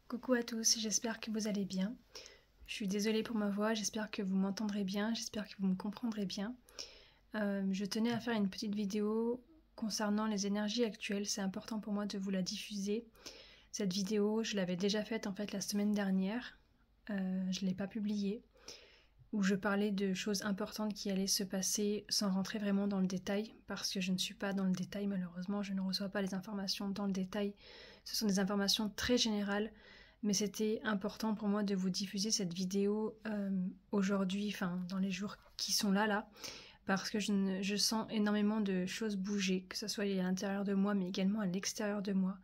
Coucou à tous, j'espère que vous allez bien. Je suis désolée pour ma voix, j'espère que vous m'entendrez bien, j'espère que vous me comprendrez bien. Je tenais à faire une petite vidéo concernant les énergies actuelles, c'est important pour moi de vous la diffuser. Cette vidéo, je l'avais déjà faite en fait la semaine dernière, je ne l'ai pas publiée, où je parlais de choses importantes qui allaient se passer sans rentrer vraiment dans le détail, parce que je ne suis pas dans le détail malheureusement, je ne reçois pas les informations dans le détail, ce sont des informations très générales, mais c'était important pour moi de vous diffuser cette vidéo aujourd'hui, enfin dans les jours qui sont là, parce que je sens énormément de choses bouger, que ce soit à l'intérieur de moi, mais également à l'extérieur de moi.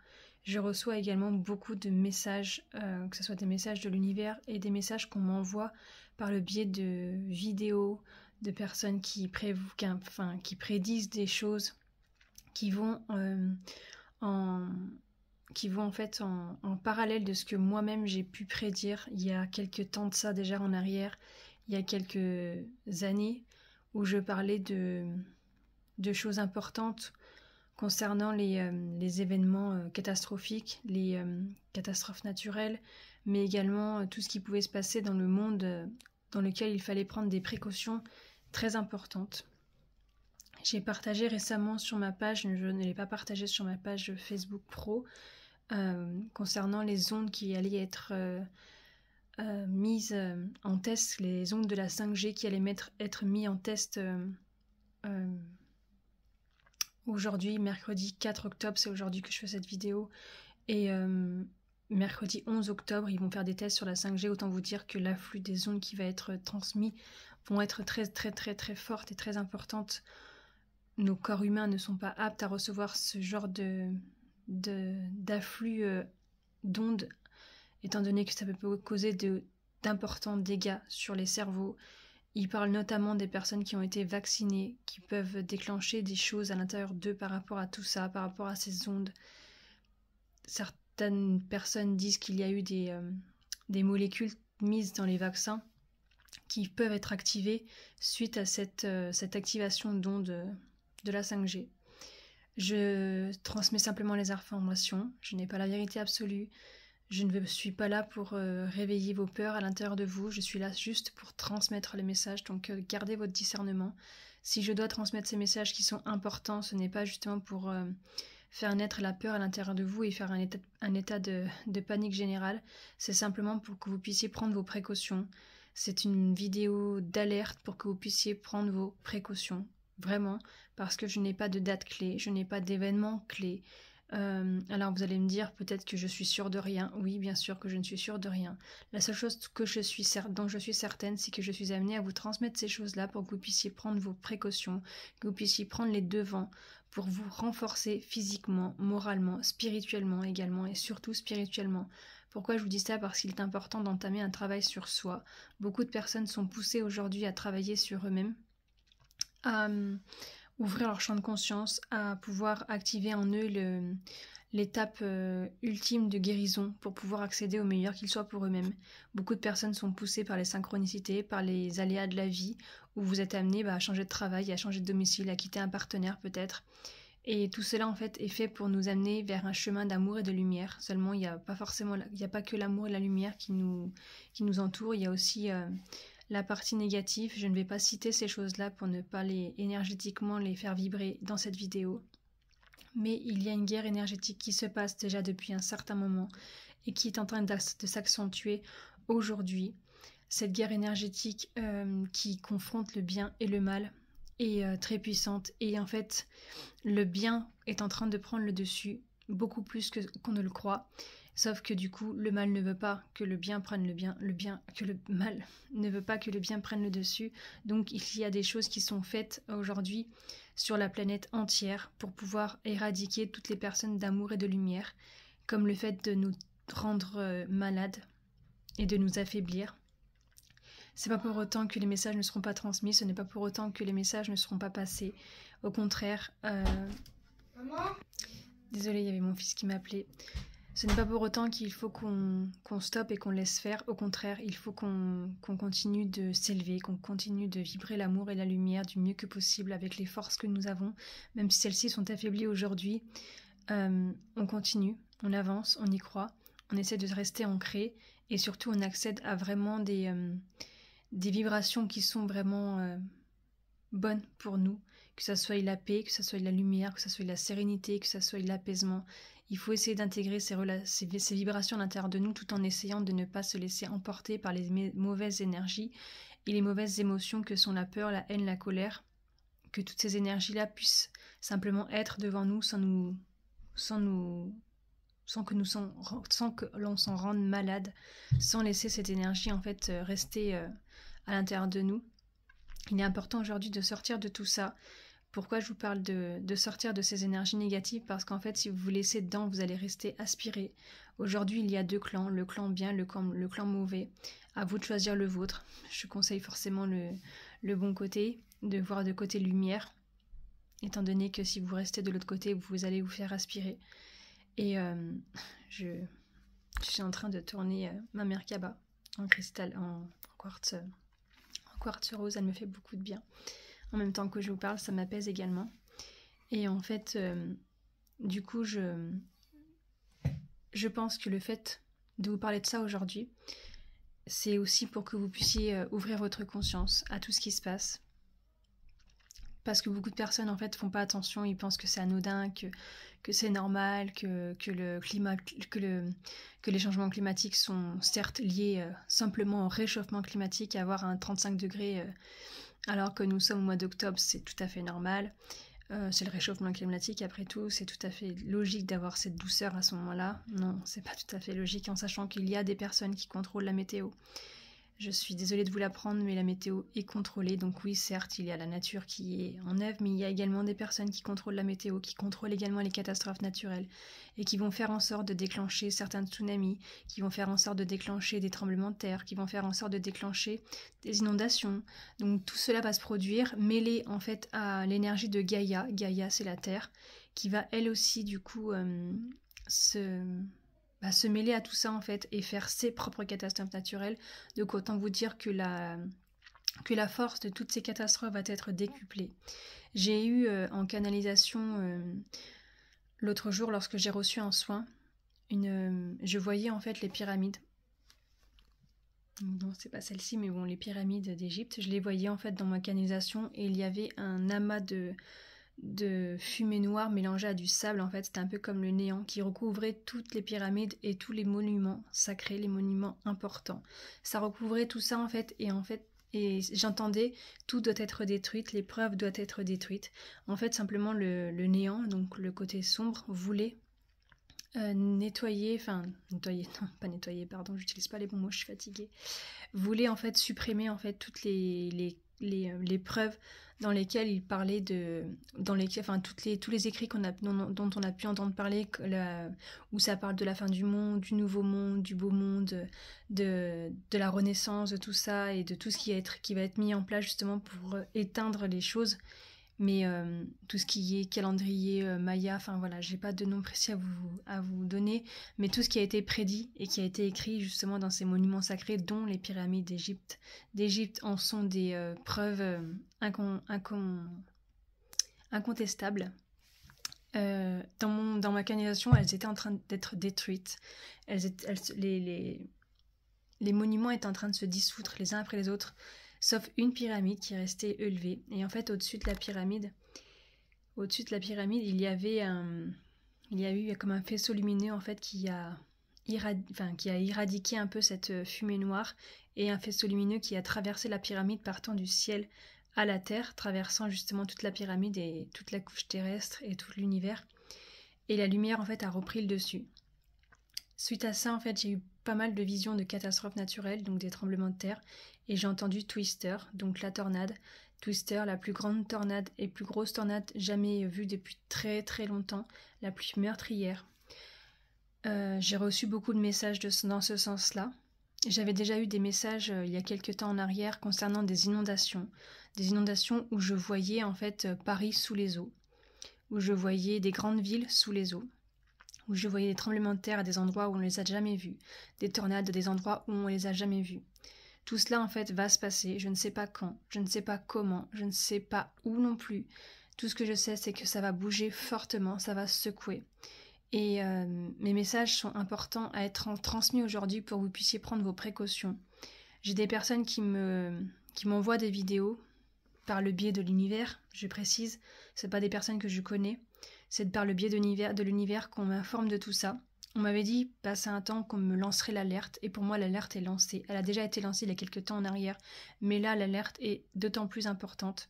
Je reçois également beaucoup de messages, que ce soit des messages de l'univers et des messages qu'on m'envoie par le biais de vidéos, de personnes qui prédisent des choses qui vont en fait en parallèle de ce que moi-même j'ai pu prédire il y a quelques temps de ça déjà en arrière, il y a quelques années, où je parlais de choses importantes concernant les événements catastrophiques, les catastrophes naturelles, mais également tout ce qui pouvait se passer dans le monde dans lequel il fallait prendre des précautions très importantes. J'ai partagé récemment sur ma page, je ne l'ai pas partagé sur ma page Facebook Pro, concernant les ondes qui allaient être mises en test, les ondes de la 5G qui allaient être mises en test aujourd'hui, mercredi 4 octobre, c'est aujourd'hui que je fais cette vidéo, et mercredi 11 octobre, ils vont faire des tests sur la 5G, autant vous dire que l'afflux des ondes qui va être transmis vont être très très très très fortes et très importantes. Nos corps humains ne sont pas aptes à recevoir ce genre d'afflux d'ondes, étant donné que ça peut causer d'importants dégâts sur les cerveaux. Il parle notamment des personnes qui ont été vaccinées, qui peuvent déclencher des choses à l'intérieur d'eux par rapport à tout ça, par rapport à ces ondes. Certaines personnes disent qu'il y a eu des molécules mises dans les vaccins qui peuvent être activées suite à cette activation d'ondes de la 5G. Je transmets simplement les informations, je n'ai pas la vérité absolue, je ne suis pas là pour réveiller vos peurs à l'intérieur de vous, je suis là juste pour transmettre les messages, donc gardez votre discernement. Si je dois transmettre ces messages qui sont importants, ce n'est pas justement pour faire naître la peur à l'intérieur de vous et faire un état de panique générale, c'est simplement pour que vous puissiez prendre vos précautions. C'est une vidéo d'alerte pour que vous puissiez prendre vos précautions. Vraiment, parce que je n'ai pas de date clé, je n'ai pas d'événement clé. Alors vous allez me dire peut-être que je suis sûre de rien. Oui, bien sûr que je ne suis sûre de rien. La seule chose dont je suis certaine, c'est que je suis amenée à vous transmettre ces choses-là pour que vous puissiez prendre vos précautions, que vous puissiez prendre les devants pour vous renforcer physiquement, moralement, spirituellement également, et surtout spirituellement. Pourquoi je vous dis ça? Parce qu'il est important d'entamer un travail sur soi. Beaucoup de personnes sont poussées aujourd'hui à travailler sur eux-mêmes, à ouvrir leur champ de conscience, à pouvoir activer en eux l'étape ultime de guérison pour pouvoir accéder au meilleur qu'ils soient pour eux-mêmes. Beaucoup de personnes sont poussées par les synchronicités, par les aléas de la vie, où vous êtes amené à changer de travail, à changer de domicile, à quitter un partenaire peut-être. Et tout cela en fait est fait pour nous amener vers un chemin d'amour et de lumière. Seulement il n'y a pas que l'amour et la lumière qui nous entourent, il y a aussi la partie négative. Je ne vais pas citer ces choses-là pour ne pas énergétiquement les faire vibrer dans cette vidéo. Mais il y a une guerre énergétique qui se passe déjà depuis un certain moment et qui est en train de s'accentuer aujourd'hui. Cette guerre énergétique qui confronte le bien et le mal est très puissante. Et en fait, le bien est en train de prendre le dessus beaucoup plus qu'on ne le croit. Sauf que du coup, le mal ne veut pas que le bien prenne que le mal ne veut pas que le bien prenne le dessus. Donc il y a des choses qui sont faites aujourd'hui sur la planète entière pour pouvoir éradiquer toutes les personnes d'amour et de lumière, comme le fait de nous rendre malades et de nous affaiblir. C'est pas pour autant que les messages ne seront pas transmis, ce n'est pas pour autant que les messages ne seront pas passés. Au contraire, Maman, désolée, il y avait mon fils qui m'appelait. Ce n'est pas pour autant qu'il faut qu'on stoppe et qu'on laisse faire. Au contraire, il faut qu'on continue de s'élever, qu'on continue de vibrer l'amour et la lumière du mieux que possible avec les forces que nous avons, même si celles-ci sont affaiblies aujourd'hui. On continue, on avance, on y croit, on essaie de rester ancré et surtout on accède à vraiment des vibrations qui sont vraiment bonnes pour nous, que ça soit la paix, que ça soit la lumière, que ça soit la sérénité, que ça soit l'apaisement. Il faut essayer d'intégrer ces vibrations à l'intérieur de nous tout en essayant de ne pas se laisser emporter par les mauvaises énergies et les mauvaises émotions que sont la peur, la haine, la colère, que toutes ces énergies-là puissent simplement être devant nous sans que l'on s'en rende malade, sans laisser cette énergie en fait rester à l'intérieur de nous. Il est important aujourd'hui de sortir de tout ça. Pourquoi je vous parle de sortir de ces énergies négatives? Parce qu'en fait, si vous vous laissez dedans, vous allez rester aspiré. Aujourd'hui, il y a 2 clans, le clan bien, le clan mauvais. À vous de choisir le vôtre. Je conseille forcément le bon côté, de voir de côté lumière, étant donné que si vous restez de l'autre côté, vous allez vous faire aspirer. Et je suis en train de tourner ma Merkaba en cristal, en quartz rose, elle me fait beaucoup de bien. En même temps que je vous parle, ça m'apaise également. Et en fait, du coup, je pense que le fait de vous parler de ça aujourd'hui, c'est aussi pour que vous puissiez ouvrir votre conscience à tout ce qui se passe. Parce que beaucoup de personnes, en fait, font pas attention, ils pensent que c'est anodin, que c'est normal, que les changements climatiques sont certes liés simplement au réchauffement climatique, à avoir un 35 degrés alors que nous sommes au mois d'octobre, c'est tout à fait normal. C'est le réchauffement climatique, après tout, c'est tout à fait logique d'avoir cette douceur à ce moment-là. Non, c'est pas tout à fait logique en sachant qu'il y a des personnes qui contrôlent la météo. Je suis désolée de vous l'apprendre, mais la météo est contrôlée. Donc oui, certes, il y a la nature qui est en œuvre, mais il y a également des personnes qui contrôlent la météo, qui contrôlent également les catastrophes naturelles et qui vont faire en sorte de déclencher certains tsunamis, qui vont faire en sorte de déclencher des tremblements de terre, qui vont faire en sorte de déclencher des inondations. Donc tout cela va se produire, mêlé en fait à l'énergie de Gaïa. Gaïa, c'est la terre, qui va elle aussi du coup se mêler à tout ça en fait et faire ses propres catastrophes naturelles. Donc autant vous dire que la force de toutes ces catastrophes va être décuplée. J'ai eu en canalisation l'autre jour lorsque j'ai reçu un soin, je voyais en fait les pyramides. Non, c'est pas celle-ci, mais bon, les pyramides d'Égypte, je les voyais en fait dans ma canalisation et il y avait un amas de fumée noire mélangée à du sable, en fait, c'était un peu comme le néant qui recouvrait toutes les pyramides et tous les monuments sacrés, les monuments importants. Ça recouvrait tout ça en fait, et j'entendais tout doit être détruite, les preuves doivent être détruites. En fait, simplement le néant, donc le côté sombre, voulait nettoyer, non, pas nettoyer, pardon, j'utilise pas les bons mots, je suis fatiguée. Voulait en fait supprimer en fait toutes les preuves dans lesquelles il parlait tous les écrits dont on a pu entendre parler, où ça parle de la fin du monde, du nouveau monde, du beau monde, de la renaissance, de tout ça et de tout ce qui va être mis en place justement pour éteindre les choses. Mais tout ce qui est calendrier maya, enfin voilà, j'ai pas de nom précis à vous donner, mais tout ce qui a été prédit et qui a été écrit justement dans ces monuments sacrés, dont les pyramides d'Égypte en sont des preuves incontestables. Dans ma canalisation, elles étaient en train d'être détruites. Les monuments étaient en train de se dissoudre les uns après les autres, sauf une pyramide qui restait élevée. Et en fait, au-dessus de la pyramide, il y a eu comme un faisceau lumineux en fait qui a irradiqué un peu cette fumée noire, et un faisceau lumineux qui a traversé la pyramide partant du ciel à la terre, traversant justement toute la pyramide et toute la couche terrestre et tout l'univers. Et la lumière en fait a repris le dessus. Suite à ça, en fait, j'ai eu pas mal de visions de catastrophes naturelles, donc des tremblements de terre, et j'ai entendu Twister, donc la tornade. Twister, la plus grande tornade et plus grosse tornade jamais vue depuis très très longtemps, la plus meurtrière. J'ai reçu beaucoup de messages dans ce sens-là. J'avais déjà eu des messages il y a quelques temps en arrière concernant des inondations où je voyais en fait Paris sous les eaux, où je voyais des grandes villes sous les eaux, où je voyais des tremblements de terre à des endroits où on ne les a jamais vus, des tornades à des endroits où on ne les a jamais vus. Tout cela en fait va se passer, je ne sais pas quand, je ne sais pas comment, je ne sais pas où non plus. Tout ce que je sais, c'est que ça va bouger fortement, ça va secouer. Et mes messages sont importants à être transmis aujourd'hui pour que vous puissiez prendre vos précautions. J'ai des personnes qui m'envoient des vidéos par le biais de l'univers, je précise, c'est pas des personnes que je connais, c'est par le biais de l'univers qu'on m'informe de tout ça. On m'avait dit, passé un temps, qu'on me lancerait l'alerte, et pour moi l'alerte est lancée. Elle a déjà été lancée il y a quelques temps en arrière, mais là l'alerte est d'autant plus importante,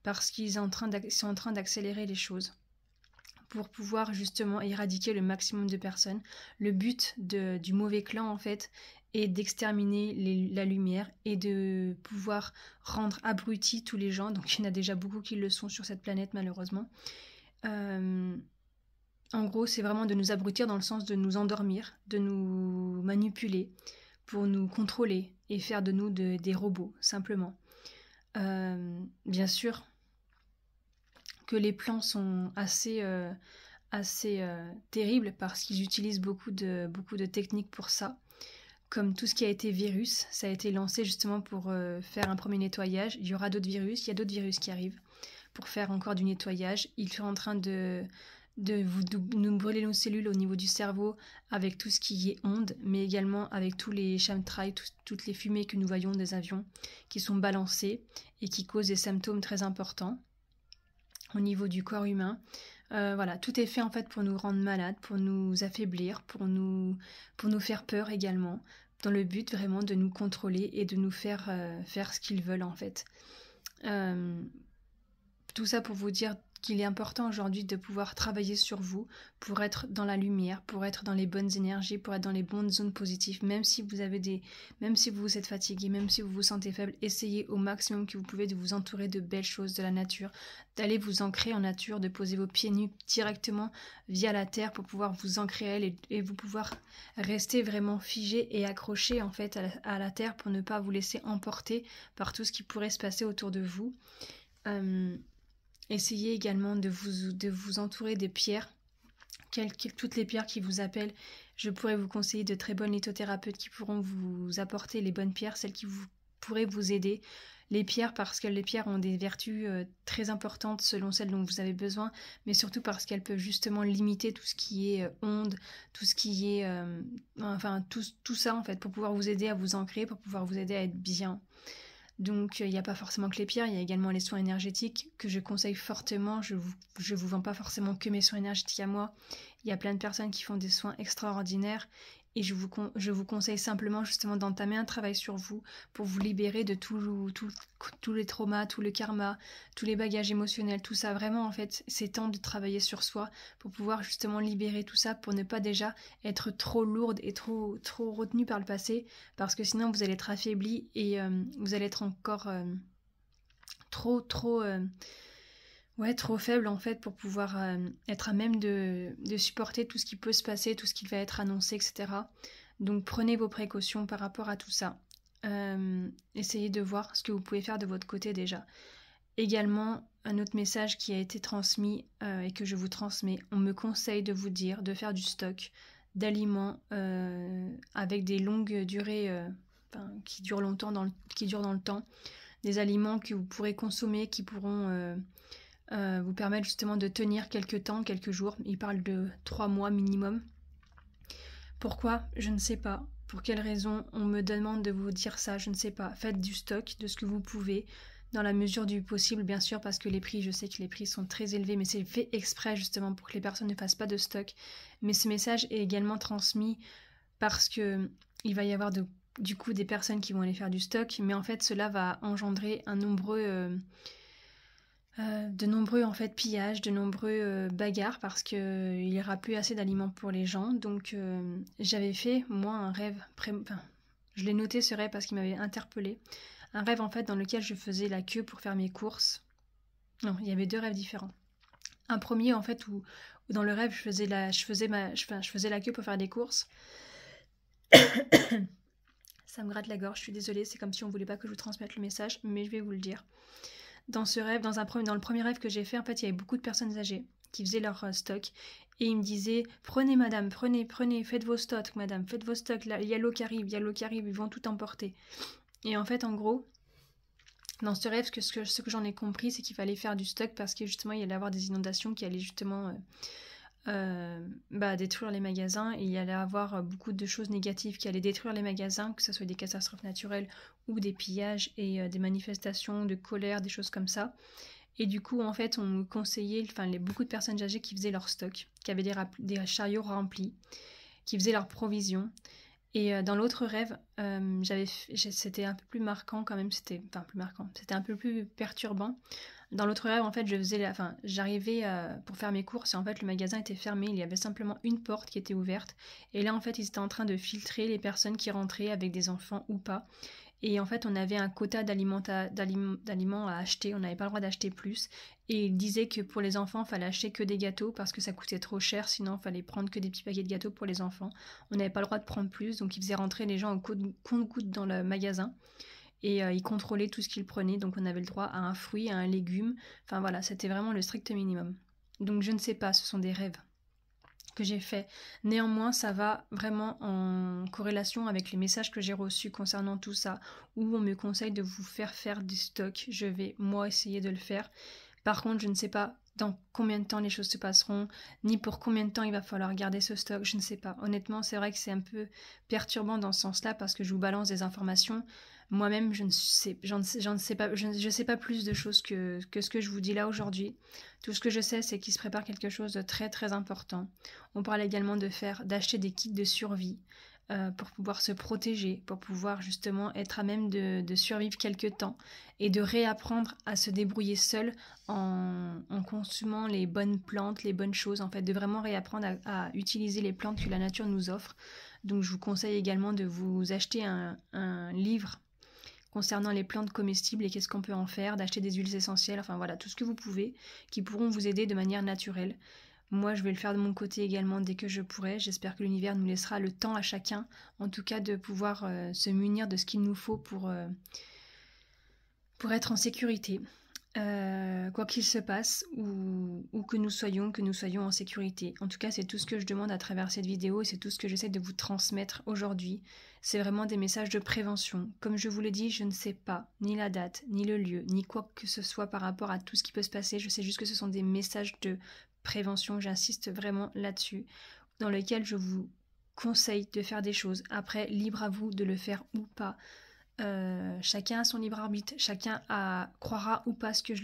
parce qu'ils sont en train d'accélérer les choses, pour pouvoir justement éradiquer le maximum de personnes. Le but du mauvais clan, en fait, est d'exterminer la lumière et de pouvoir rendre abrutis tous les gens. Donc il y en a déjà beaucoup qui le sont sur cette planète, malheureusement. En gros, c'est vraiment de nous abrutir dans le sens de nous endormir, de nous manipuler pour nous contrôler et faire de nous des robots, simplement. Bien sûr que les plans sont assez terribles parce qu'ils utilisent beaucoup de techniques pour ça. Comme tout ce qui a été virus, ça a été lancé justement pour faire un premier nettoyage. Il y aura d'autres virus, il y a d'autres virus qui arrivent pour faire encore du nettoyage. Ils sont en train de nous brûler nos cellules au niveau du cerveau avec tout ce qui est ondes, mais également avec tous les chemtrails, toutes les fumées que nous voyons des avions qui sont balancées et qui causent des symptômes très importants au niveau du corps humain. Voilà, tout est fait en fait pour nous rendre malades, pour nous affaiblir, pour nous faire peur également, dans le but vraiment de nous contrôler et de nous faire faire ce qu'ils veulent en fait. Tout ça pour vous dire qu'il est important aujourd'hui de pouvoir travailler sur vous pour être dans la lumière, pour être dans les bonnes énergies, pour être dans les bonnes zones positives, même si vous êtes fatigué, même si vous vous sentez faible, essayez au maximum que vous pouvez de vous entourer de belles choses de la nature, d'aller vous ancrer en nature, de poser vos pieds nus directement via la terre pour pouvoir vous ancrer à elle et vous pouvoir rester vraiment figé et accroché en fait à la terre pour ne pas vous laisser emporter par tout ce qui pourrait se passer autour de vous. Essayez également de vous entourer de pierres, toutes les pierres qui vous appellent. Je pourrais vous conseiller de très bonnes lithothérapeutes qui pourront vous apporter les bonnes pierres, celles qui pourraient vous aider. Les pierres, parce que les pierres ont des vertus très importantes selon celles dont vous avez besoin, mais surtout parce qu'elles peuvent justement limiter tout ce qui est ondes, tout ce qui est... tout ça en fait, pour pouvoir vous aider à vous ancrer, pour pouvoir vous aider à être bien. Donc il n'y a pas forcément que les pierres, il y a également les soins énergétiques que je conseille fortement. Je vous vends pas forcément que mes soins énergétiques à moi. Il y a plein de personnes qui font des soins extraordinaires et je vous conseille simplement justement d'entamer un travail sur vous pour vous libérer de tous les traumas, tout le karma, tous les bagages émotionnels, tout ça. Vraiment en fait, c'est temps de travailler sur soi pour pouvoir justement libérer tout ça, pour ne pas déjà être trop lourde et trop retenue par le passé, parce que sinon vous allez être affaibli et vous allez être encore trop faible en fait pour pouvoir être à même de supporter tout ce qui peut se passer, tout ce qui va être annoncé, etc. Donc prenez vos précautions par rapport à tout ça. Essayez de voir ce que vous pouvez faire de votre côté déjà. Également, un autre message qui a été transmis et que je vous transmets, on me conseille de vous dire de faire du stock d'aliments avec des longues durées qui durent longtemps qui durent dans le temps, des aliments que vous pourrez consommer, qui pourront vous permettre justement de tenir quelques jours. Il parle de 3 mois minimum. Pourquoi ? Je ne sais pas. Pour quelle raison on me demande de vous dire ça ? Je ne sais pas. Faites du stock de ce que vous pouvez, dans la mesure du possible, bien sûr, parce que je sais que les prix sont très élevés, mais c'est fait exprès justement pour que les personnes ne fassent pas de stock. Mais ce message est également transmis parce que il va y avoir du coup des personnes qui vont aller faire du stock, mais en fait cela va engendrer de nombreux en fait pillages, de nombreux bagarres, parce qu'il n'y aura plus assez d'aliments pour les gens. Donc j'avais fait moi un rêve, je l'ai noté ce rêve parce qu'il m'avait interpellée. Un rêve en fait dans lequel je faisais la queue pour faire mes courses. Non, il y avait 2 rêves différents. Un premier en fait où dans le rêve je faisais la queue pour faire des courses. Ça me gratte la gorge, je suis désolée, c'est comme si on voulait pas que je vous transmette le message, mais je vais vous le dire. Dans ce rêve, dans le premier rêve que j'ai fait, en fait, il y avait beaucoup de personnes âgées qui faisaient leur stock et ils me disaient « Prenez madame, prenez, faites vos stocks madame, faites vos stocks, là, il y a l'eau qui arrive, ils vont tout emporter. » Et en fait, en gros, dans ce rêve, ce que j'en ai compris, c'est qu'il fallait faire du stock parce que justement, il y allait avoir des inondations qui allaient justement détruire les magasins, et il y allait avoir beaucoup de choses négatives qui allaient détruire les magasins, que ce soit des catastrophes naturelles ou des pillages et des manifestations de colère, des choses comme ça. Et du coup, en fait, on nous conseillait, beaucoup de personnes âgées qui faisaient leur stock, qui avaient des chariots remplis, qui faisaient leurs provisions. Et dans l'autre rêve, c'était un peu plus marquant quand même, c'était un peu plus perturbant. Dans l'autre rêve, en fait, j'arrivais pour faire mes courses et en fait, le magasin était fermé. Il y avait simplement une porte qui était ouverte. Et là, en fait, ils étaient en train de filtrer les personnes qui rentraient avec des enfants ou pas. Et en fait, on avait un quota d'aliments à acheter. On n'avait pas le droit d'acheter plus. Et il disait que pour les enfants, il fallait acheter que des gâteaux parce que ça coûtait trop cher. Sinon, il fallait prendre que des petits paquets de gâteaux pour les enfants. On n'avait pas le droit de prendre plus. Donc, il faisait rentrer les gens au compte-gouttes dans le magasin. Et il contrôlait tout ce qu'ils prenaient. Donc, on avait le droit à un fruit, à un légume. Enfin, voilà, c'était vraiment le strict minimum. Donc, je ne sais pas, ce sont des rêves que j'ai fait. Néanmoins, ça va vraiment en corrélation avec les messages que j'ai reçus concernant tout ça, où on me conseille de vous faire du stock. Je vais, moi, essayer de le faire. Par contre, je ne sais pas dans combien de temps les choses se passeront, ni pour combien de temps il va falloir garder ce stock, je ne sais pas. Honnêtement, c'est vrai que c'est un peu perturbant dans ce sens-là, parce que je vous balance des informations. Moi-même, je ne sais pas plus de choses que ce que je vous dis là aujourd'hui. Tout ce que je sais, c'est qu'il se prépare quelque chose de très très important. On parle également d'acheter des kits de survie pour pouvoir se protéger, pour pouvoir justement être à même de survivre quelques temps et de réapprendre à se débrouiller seul en consumant les bonnes plantes, les bonnes choses, en fait, de vraiment réapprendre à utiliser les plantes que la nature nous offre. Donc je vous conseille également de vous acheter un livre concernant les plantes comestibles et qu'est-ce qu'on peut en faire, d'acheter des huiles essentielles, enfin voilà, tout ce que vous pouvez, qui pourront vous aider de manière naturelle. Moi, je vais le faire de mon côté également dès que je pourrai. J'espère que l'univers nous laissera le temps à chacun, en tout cas, de pouvoir se munir de ce qu'il nous faut pour être en sécurité. Quoi qu'il se passe, ou que nous soyons en sécurité. En tout cas, c'est tout ce que je demande à travers cette vidéo et c'est tout ce que j'essaie de vous transmettre aujourd'hui. C'est vraiment des messages de prévention. Comme je vous l'ai dit, je ne sais pas ni la date, ni le lieu, ni quoi que ce soit par rapport à tout ce qui peut se passer. Je sais juste que ce sont des messages de prévention, j'insiste vraiment là-dessus, dans lesquels je vous conseille de faire des choses. Après, libre à vous de le faire ou pas. Chacun a son libre arbitre, chacun croira ou pas ce que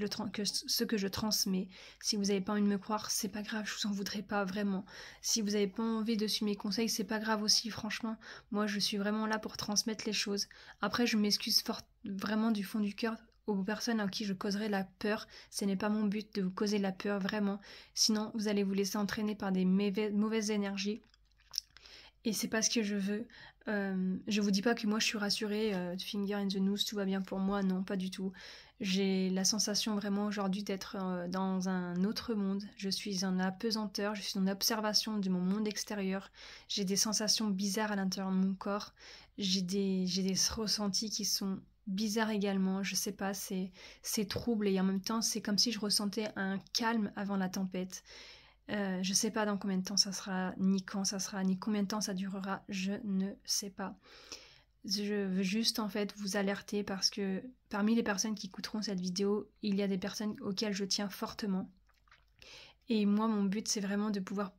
je transmets. Si vous n'avez pas envie de me croire, c'est pas grave, je vous en voudrais pas vraiment. Si vous n'avez pas envie de suivre mes conseils, c'est pas grave aussi, franchement. Moi, je suis vraiment là pour transmettre les choses. Après, je m'excuse vraiment du fond du cœur aux personnes à qui je causerai la peur. Ce n'est pas mon but de vous causer la peur, vraiment. Sinon, vous allez vous laisser entraîner par des mauvaises énergies. Et c'est pas ce que je veux. Je vous dis pas que moi je suis rassurée, finger in the nose, tout va bien pour moi, non, pas du tout. J'ai la sensation vraiment aujourd'hui d'être dans un autre monde. Je suis en apesanteur, je suis en observation de mon monde extérieur. J'ai des sensations bizarres à l'intérieur de mon corps. J'ai des ressentis qui sont bizarres également. Je sais pas, c'est trouble et en même temps c'est comme si je ressentais un calme avant la tempête. Je sais pas dans combien de temps ça sera, ni quand ça sera, ni combien de temps ça durera, je ne sais pas. Je veux juste en fait vous alerter parce que parmi les personnes qui écouteront cette vidéo, il y a des personnes auxquelles je tiens fortement. Et moi, mon but, c'est vraiment de pouvoir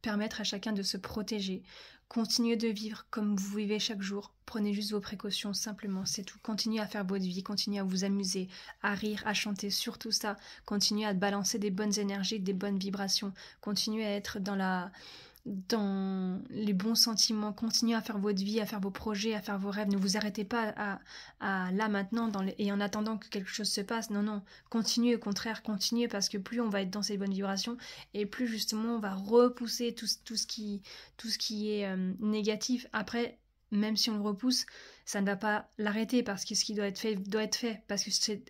permettre à chacun de se protéger. Continuez de vivre comme vous vivez chaque jour. Prenez juste vos précautions, simplement, c'est tout. Continuez à faire votre vie, continuez à vous amuser, à rire, à chanter, surtout ça. Continuez à balancer des bonnes énergies, des bonnes vibrations. Continuez à être dans les bons sentiments. Continuez à faire votre vie, à faire vos projets, à faire vos rêves. Ne vous arrêtez pas à là maintenant et en attendant que quelque chose se passe. Non, non. Continuez, au contraire, continuez parce que plus on va être dans ces bonnes vibrations et plus justement on va repousser tout ce qui est négatif. Après, même si on le repousse, ça ne va pas l'arrêter parce que ce qui doit être fait. Parce que c'est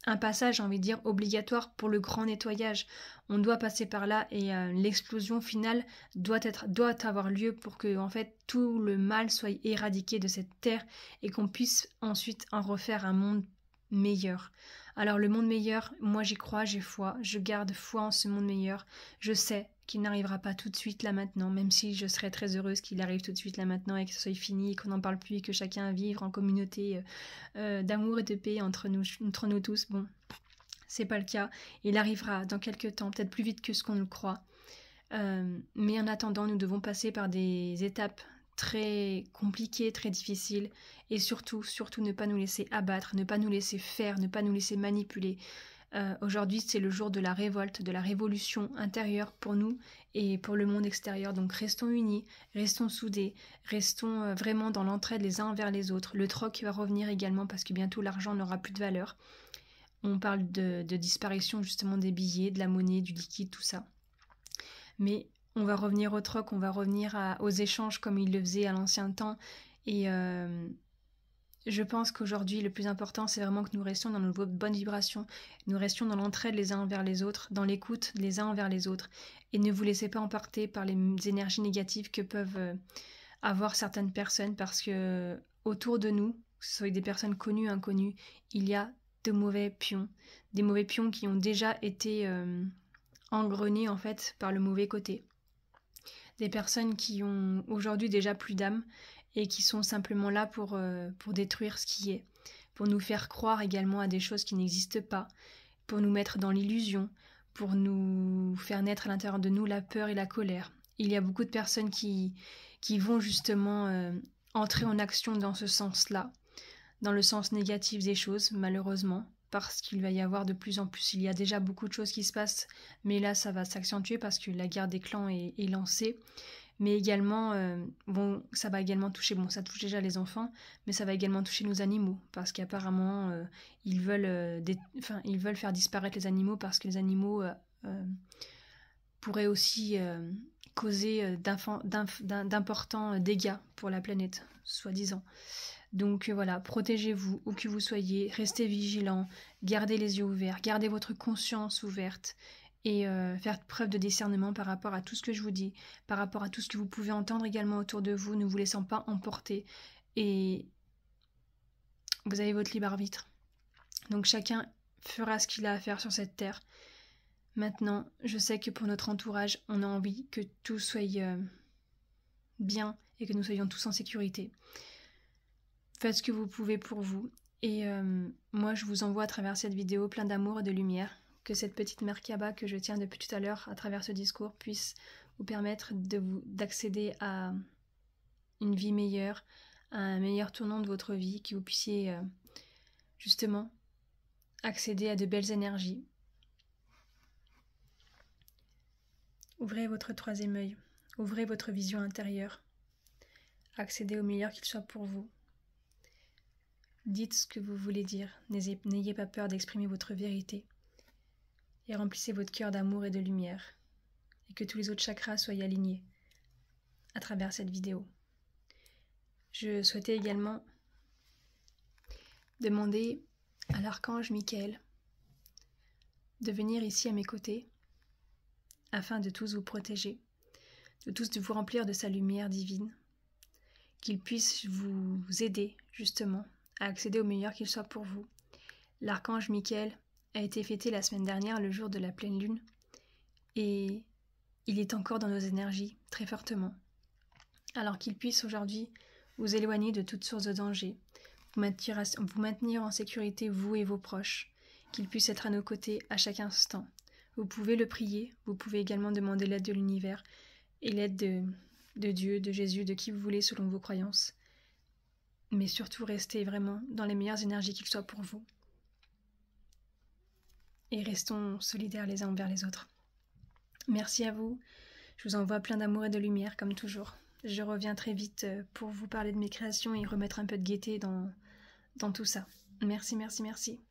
un passage, j'ai envie de dire, obligatoire pour le grand nettoyage. On doit passer par là et l'explosion finale doit avoir lieu pour que en fait tout le mal soit éradiqué de cette terre et qu'on puisse ensuite en refaire un monde meilleur. Alors le monde meilleur, moi j'y crois, j'ai foi, je garde foi en ce monde meilleur. Je sais qu'il n'arrivera pas tout de suite là maintenant, même si je serais très heureuse qu'il arrive tout de suite là maintenant et que ce soit fini, qu'on n'en parle plus et que chacun vive en communauté d'amour et de paix entre nous tous. Bon, c'est pas le cas. Il arrivera dans quelques temps, peut-être plus vite que ce qu'on le croit. Mais en attendant, nous devons passer par des étapes très compliquées, très difficiles, et surtout ne pas nous laisser abattre, ne pas nous laisser faire, ne pas nous laisser manipuler. Aujourd'hui, c'est le jour de la révolte, de la révolution intérieure pour nous et pour le monde extérieur. Donc restons unis, restons soudés, restons vraiment dans l'entraide les uns envers les autres. Le troc va revenir également parce que bientôt l'argent n'aura plus de valeur. On parle de disparition justement des billets, de la monnaie, du liquide, tout ça. Mais on va revenir au troc, on va revenir aux échanges comme il le faisait à l'ancien temps. Et je pense qu'aujourd'hui, le plus important, c'est vraiment que nous restions dans nos bonnes vibrations, nous restions dans l'entraide les uns envers les autres, dans l'écoute les uns envers les autres, et ne vous laissez pas emporter par les énergies négatives que peuvent avoir certaines personnes, parce que autour de nous, que ce soit des personnes connues, inconnues, il y a de mauvais pions, des mauvais pions qui ont déjà été engrenés en fait par le mauvais côté. Des personnes qui ont aujourd'hui déjà plus d'âme, et qui sont simplement là pour détruire ce qui est, pour nous faire croire également à des choses qui n'existent pas, pour nous mettre dans l'illusion, pour nous faire naître à l'intérieur de nous la peur et la colère. Il y a beaucoup de personnes qui vont justement entrer en action dans ce sens-là, dans le sens négatif des choses, malheureusement, parce qu'il va y avoir de plus en plus, il y a déjà beaucoup de choses qui se passent, mais là ça va s'accentuer parce que la guerre des clans est lancée. Mais également, ça va également toucher, ça touche déjà les enfants, mais ça va également toucher nos animaux, parce qu'apparemment, ils veulent faire disparaître les animaux, parce que les animaux pourraient aussi causer d'importants dégâts pour la planète, soi-disant. Donc voilà, protégez-vous, où que vous soyez, restez vigilants, gardez les yeux ouverts, gardez votre conscience ouverte, et faire preuve de discernement par rapport à tout ce que je vous dis, par rapport à tout ce que vous pouvez entendre également autour de vous, ne vous laissant pas emporter. Et vous avez votre libre arbitre. Donc chacun fera ce qu'il a à faire sur cette terre. Maintenant, je sais que pour notre entourage, on a envie que tout soit bien et que nous soyons tous en sécurité. Faites ce que vous pouvez pour vous. Et moi, je vous envoie à travers cette vidéo plein d'amour et de lumière. Que cette petite Merkaba que je tiens depuis tout à l'heure à travers ce discours puisse vous permettre d'accéder à une vie meilleure, à un meilleur tournant de votre vie, que vous puissiez justement accéder à de belles énergies. Ouvrez votre troisième œil, ouvrez votre vision intérieure, accédez au meilleur qu'il soit pour vous. Dites ce que vous voulez dire, n'ayez pas peur d'exprimer votre vérité. Et remplissez votre cœur d'amour et de lumière, et que tous les autres chakras soient alignés à travers cette vidéo. Je souhaitais également demander à l'archange Michael de venir ici à mes côtés, afin de tous vous protéger, de vous remplir de sa lumière divine, qu'il puisse vous aider justement à accéder au meilleur qu'il soit pour vous. L'archange Michael a été fêté la semaine dernière, le jour de la pleine lune, et il est encore dans nos énergies très fortement. Alors qu'il puisse aujourd'hui vous éloigner de toute source de danger, vous maintenir en sécurité vous et vos proches, qu'il puisse être à nos côtés à chaque instant. Vous pouvez le prier, vous pouvez également demander l'aide de l'univers et l'aide de Dieu, de Jésus, de qui vous voulez selon vos croyances. Mais surtout restez vraiment dans les meilleures énergies qu'il soit pour vous. Et restons solidaires les uns envers les autres. Merci à vous, je vous envoie plein d'amour et de lumière comme toujours. Je reviens très vite pour vous parler de mes créations et remettre un peu de gaieté dans tout ça. Merci, merci, merci.